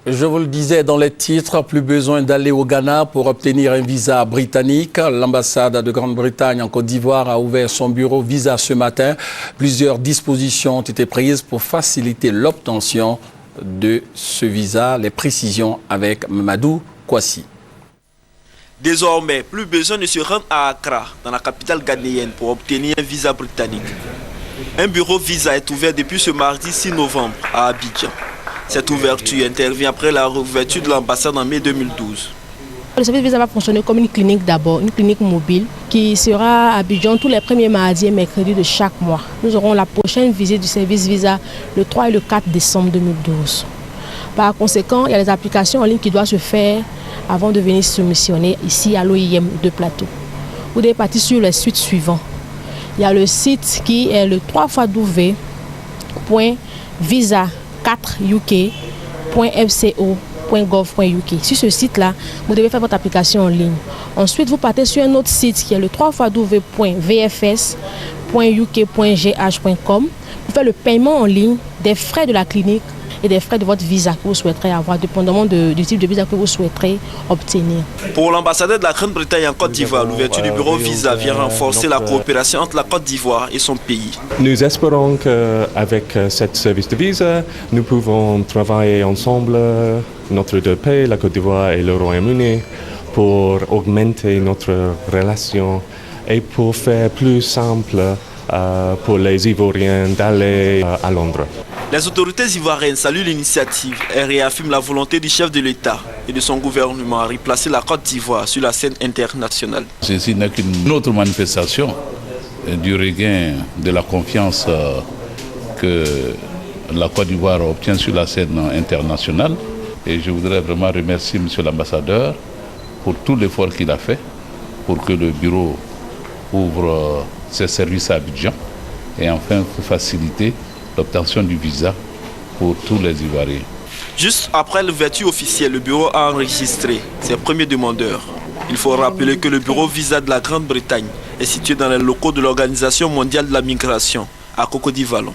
Je vous le disais dans les titres, plus besoin d'aller au Ghana pour obtenir un visa britannique. L'ambassade de Grande-Bretagne en Côte d'Ivoire a ouvert son bureau visa ce matin. Plusieurs dispositions ont été prises pour faciliter l'obtention de ce visa. Les précisions avec Mamadou Kouassi. Désormais, plus besoin de se rendre à Accra, dans la capitale ghanéenne, pour obtenir un visa britannique. Un bureau visa est ouvert depuis ce mardi 6 novembre à Abidjan. Cette ouverture intervient après la réouverture de l'ambassade en mai 2012. Le service visa va fonctionner comme une clinique d'abord, une clinique mobile qui sera à Abidjan tous les premiers mardis et mercredis de chaque mois. Nous aurons la prochaine visite du service visa le 3 et le 4 décembre 2012. Par conséquent, il y a les applications en ligne qui doivent se faire avant de venir se missionner ici à l'OIM de Plateau. Vous devez partir sur les sites suivants. Il y a le site qui est le www.visa4uk.fco.gov.uk. Sur ce site-là, vous devez faire votre application en ligne. Ensuite, vous partez sur un autre site qui est le www.vfs.uk.gh.com pour faire le paiement en ligne des frais de la clinique et des frais de votre visa que vous souhaiterez avoir, dépendamment du type de visa que vous souhaiterez obtenir. Pour l'ambassadeur de la Grande-Bretagne en Côte d'Ivoire, l'ouverture du bureau visa vient renforcer la coopération entre la Côte d'Ivoire et son pays. Nous espérons qu'avec cette service de visa, nous pouvons travailler ensemble, notre deux pays, la Côte d'Ivoire et le Royaume-Uni, pour augmenter notre relation et pour faire plus simple pour les Ivoiriens d'aller à Londres. Les autorités ivoiriennes saluent l'initiative et réaffirment la volonté du chef de l'État et de son gouvernement à replacer la Côte d'Ivoire sur la scène internationale. Ceci n'est qu'une autre manifestation du regain de la confiance que la Côte d'Ivoire obtient sur la scène internationale. Et je voudrais vraiment remercier M. l'ambassadeur pour tout l'effort qu'il a fait pour que le bureau ouvre ses services à Abidjan et enfin pour faciliter l'obtention du visa pour tous les Ivoiriens. Juste après l'ouverture officielle, le bureau a enregistré ses premiers demandeurs. Il faut rappeler que le bureau visa de la Grande-Bretagne est situé dans les locaux de l'Organisation mondiale de la migration à Cocody-Vallon.